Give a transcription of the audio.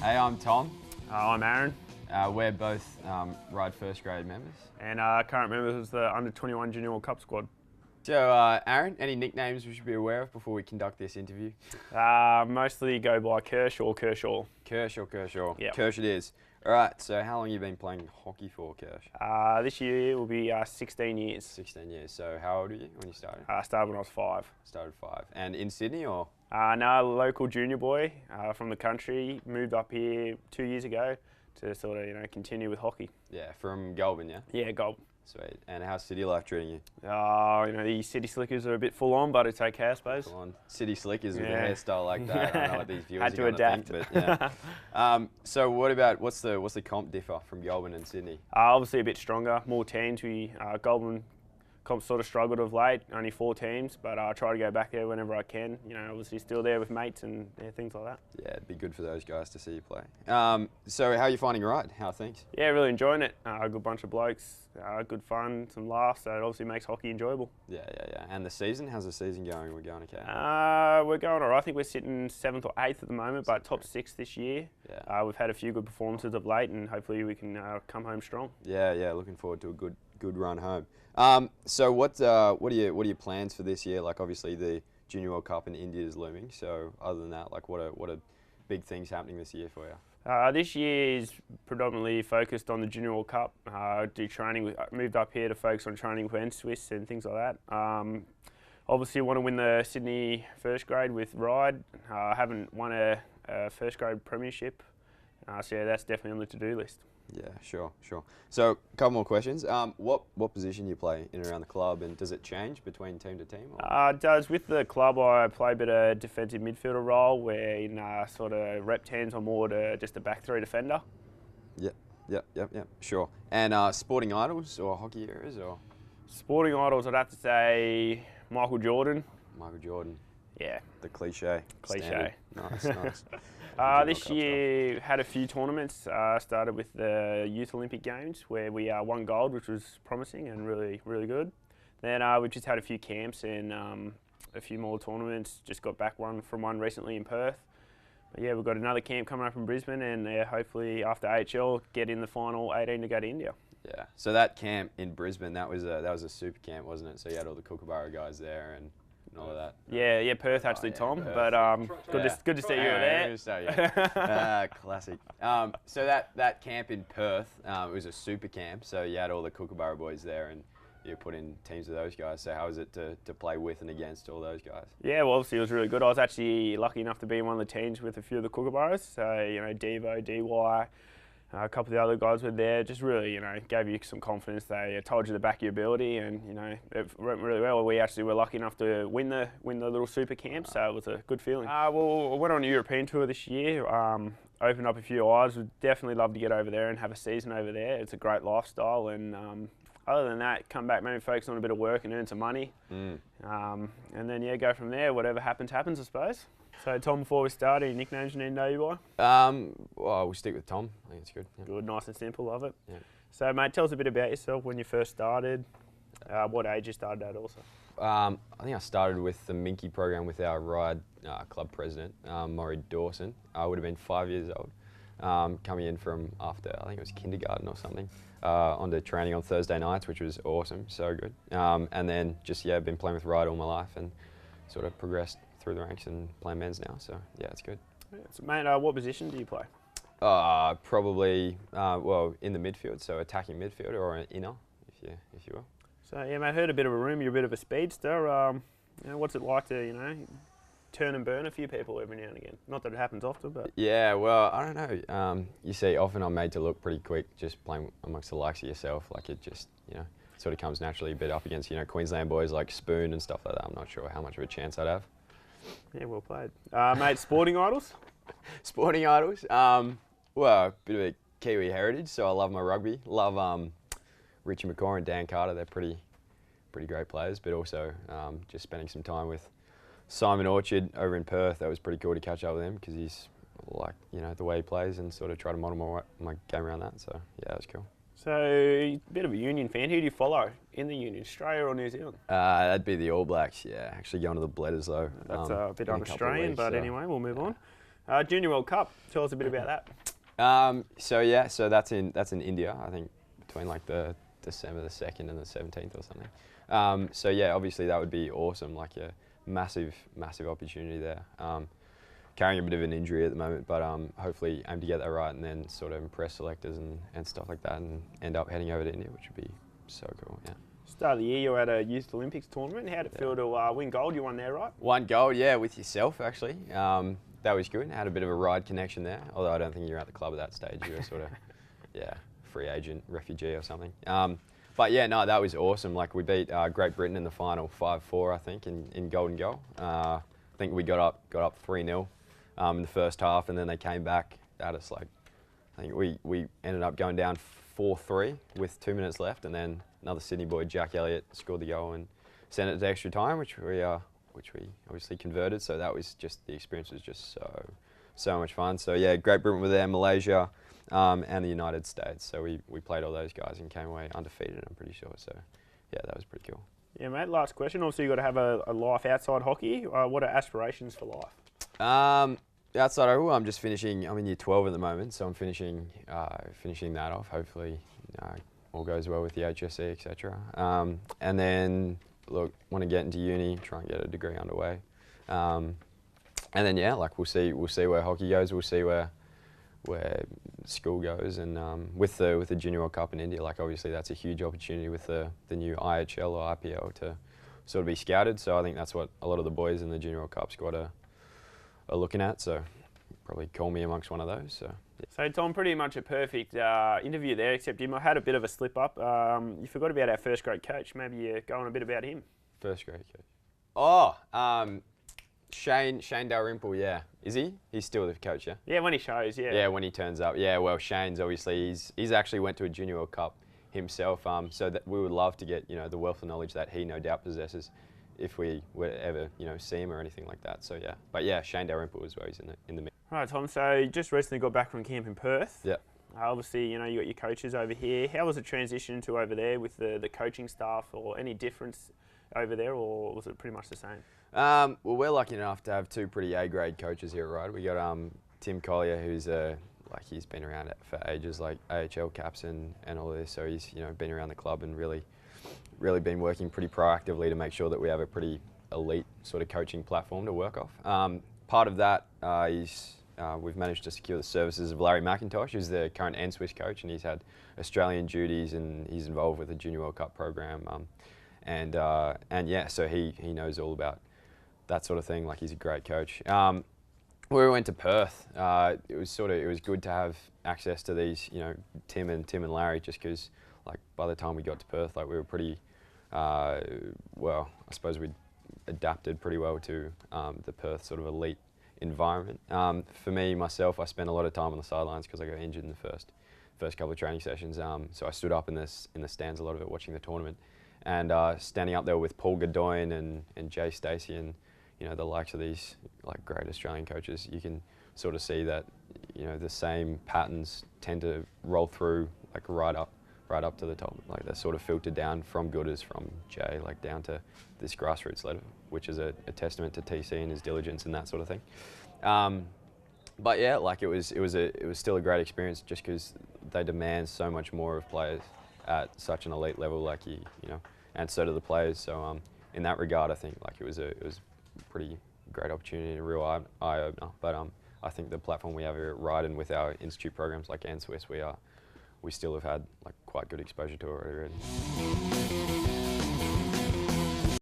Hey, I'm Tom. I'm Aaron. We're both Ryde first grade members. And current members of the Under 21 Junior World Cup squad. So, Aaron, any nicknames we should be aware of before we conduct this interview? Mostly go by Kershaw. Kershaw. Yep. Kersh it is. All right, so how long have you been playing hockey for, Kersh? This year will be 16 years. 16 years. So how old were you when you started? I started when I was 5. Started 5. And in Sydney or? No, local junior boy from the country. Moved up here 2 years ago to sort of continue with hockey. Yeah, from Goulburn, yeah? Yeah, Gold. Sweet. And how's city life treating you? The city slickers are a bit full on, but it's okay, I suppose. Full on. City slickers with a Yeah. hairstyle like that. I don't know what these viewers Had are to going adapt. think, but yeah. So what's the comp differ from Goulburn and Sydney? Obviously a bit stronger, more teams. Goulburn comp sort of struggled of late, only 4 teams, but I try to go back there whenever I can. Obviously still there with mates and things like that. Yeah, it'd be good for those guys to see you play. So how are you finding Ryde? How are things? Yeah, really enjoying it. A good bunch of blokes, good fun, some laughs. So it obviously makes hockey enjoyable. Yeah. And the season? How's the season going? We're going okay? We're going all right. I think we're sitting 7th or 8th at the moment, but top 6 this year. Yeah. We've had a few good performances of late, and hopefully we can come home strong. Yeah. Looking forward to a good run home. So what are your plans for this year? Like obviously the Junior World Cup in India is looming. So other than that, like what are big things happening this year for you? This year is predominantly focused on the Junior World Cup. Do training. Moved up here to focus on training with Swiss and things like that. Obviously, want to win the Sydney first grade with Ryde. Haven't won a first grade premiership, so yeah, that's definitely on the to-do list. Yeah, sure. So a couple more questions. What position do you play in and around the club, and does it change between team to team? It does. With the club, I play a bit of defensive midfielder role, where in sort of rep 10s I'm more just a back 3 defender. Yep. Sure. And sporting idols or hockey heroes or? Sporting idols, I'd have to say Michael Jordan. Michael Jordan. Yeah. The cliche. Cliche. Nice. This year had a few tournaments. Started with the Youth Olympic Games where we won gold, which was promising and really, really good. Then we've just had a few camps and a few more tournaments. Just got back from one recently in Perth. But yeah, we've got another camp coming up in Brisbane, and hopefully after AHL get in the final 18 to go to India. Yeah. So that camp in Brisbane, that was a super camp, wasn't it? So you had all the Kookaburra guys there and all of that. Yeah, Perth actually, Tom. Perth. But good to see you there. Classic. So that camp in Perth, it was a super camp. So you had all the Kookaburra boys there, and you put in teams of those guys. So how was it to play with and against all those guys? Yeah, well, obviously it was really good. I was actually lucky enough to be in one of the teams with a few of the Kookaburras. So Devo, DY. A couple of the other guys were there, just really, gave you some confidence. They told you to back your ability, and it went really well. We actually were lucky enough to win the little super camp, so it was a good feeling. I went on a European tour this year. Opened up a few eyes. Would definitely love to get over there and have a season over there. It's a great lifestyle, and other than that, come back, maybe focus on a bit of work and earn some money, and then go from there. Whatever happens, I suppose. So, Tom, before we start, any nicknames you need to know you by? Well, we'll stick with Tom. I think it's good. Yeah. Good, nice and simple, love it. Yeah. So, mate, tell us a bit about yourself, when you first started, what age you started at also. I think I started with the Minky program with our Ryde club president, Maury Dawson. I would have been 5 years old, coming in from after, I think it was kindergarten or something, onto training on Thursday nights, which was awesome, so good. And then just, been playing with Ryde all my life and sort of progressed through the ranks and playing men's now, so yeah, it's good. Yeah, so, mate, what position do you play? Probably, in the midfield, so attacking midfielder or an inner, if you will. So yeah, mate, I heard a bit of a rumour you're a bit of a speedster. What's it like to turn and burn a few people every now and again? Not that it happens often, but yeah, well, I don't know. You see, often I'm made to look pretty quick, just playing amongst the likes of yourself. Like it just, sort of comes naturally a bit up against Queensland boys like Spoon and stuff like that. I'm not sure how much of a chance I'd have. Yeah, well played. Mate, sporting idols? Sporting idols? Well, a bit of a Kiwi heritage, so I love my rugby. Love Richie McCaw and Dan Carter. They're pretty great players, but also just spending some time with Simon Orchard over in Perth. That was pretty cool to catch up with him because he's like, the way he plays and sort of try to model my game around that. So, yeah, it was cool. So, a bit of a Union fan. Who do you follow in the Union, Australia or New Zealand? That'd be the All Blacks, yeah. Actually going to the Bledders though. That's a bit un-Australian, but anyway, we'll move on. Junior World Cup. Tell us a bit about that. So that's in India. I think between like the December the 2nd and the 17th or something. So yeah, obviously that would be awesome. Like a massive opportunity there. Carrying a bit of an injury at the moment, but hopefully aim to get that right and then sort of impress selectors and stuff like that, and end up heading over to India, which would be so cool. Yeah. Start of the year, you were at a Youth Olympics tournament. How'd it feel to win gold? You won there, right? Won gold, yeah, with yourself actually. That was good. Had a bit of a Ryde connection there, although I don't think you were at the club at that stage. You were sort of, free agent, refugee or something. But yeah, no, that was awesome. Like we beat Great Britain in the final 5-4, I think, in golden goal. I think we got up 3-0 in the first half, and then they came back at us like, I think we ended up going down 4-3 with 2 minutes left, and then another Sydney boy, Jack Elliott, scored the goal and sent it to extra time, which we obviously converted. So that was just, the experience was just so much fun. So yeah, Great Britain were there, Malaysia, and the United States. So we played all those guys and came away undefeated, I'm pretty sure. So yeah, that was pretty cool. Yeah, mate, last question. Obviously, you've got to have a life outside hockey. What are aspirations for life? Outside of, I'm just finishing, I'm in year 12 at the moment, so I'm finishing that off. Hopefully all goes well with the HSC, etc. And then, look, want to get into uni, try and get a degree underway. And then, yeah, like we'll see where hockey goes, we'll see where school goes, and with the Junior World Cup in India, like obviously that's a huge opportunity with the new IHL or IPL to sort of be scouted. So I think that's what a lot of the boys in the Junior World Cup squad are looking at. So probably call me amongst one of those. So. Yeah. So Tom, pretty much a perfect interview there, except you had a bit of a slip up. You forgot about our first grade coach. Maybe you go on a bit about him. First grade coach. Oh, Shane Dalrymple, yeah. Is he? He's still the coach, yeah? Yeah, when he shows, yeah. Yeah, when he turns up. Yeah, well, Shane's obviously, he's actually went to a Junior World Cup himself, so that we would love to get, the wealth of knowledge that he no doubt possesses if we were to ever, see him or anything like that. So yeah. But yeah, Shane Dalrymple is where he's in the mix. Right, Tom, so you just recently got back from camp in Perth. Yeah. Obviously, you got your coaches over here. How was the transition to over there with the coaching staff, or any difference over there, or was it pretty much the same? Well, we're lucky enough to have two pretty A-grade coaches here at Ryde. We got Tim Collier, who's he's been around for ages, like AHL caps and all this. So he's been around the club and really been working pretty proactively to make sure that we have a pretty elite sort of coaching platform to work off. Part of that is we've managed to secure the services of Larry McIntosh, who's the current N-Swiss coach, and he's had Australian duties and he's involved with the Junior World Cup program. And yeah, so he knows all about that sort of thing. Like, he's a great coach. When we went to Perth, it was good to have access to these, Tim and Larry, just because like by the time we got to Perth, like we were pretty well, I suppose we'd adapted pretty well to the Perth sort of elite environment. For me, myself, I spent a lot of time on the sidelines because I got injured in the first couple of training sessions. So I stood up in the stands a lot of it, watching the tournament, and standing up there with Paul Godoyne and Jay Stacey and the likes of these like great Australian coaches. You can sort of see that the same patterns tend to roll through like right up to the top. Like they're sort of filtered down from Gooders, from Jay, like down to this grassroots level, which is a testament to TC and his diligence and that sort of thing. But yeah, like it was still a great experience, just because they demand so much more of players at such an elite level, like and so do the players. So in that regard, I think like it was a pretty great opportunity and a real eye opener. But I think the platform we have here at Ryde, and with our institute programs like N-Swiss, we still have had like quite good exposure to it already.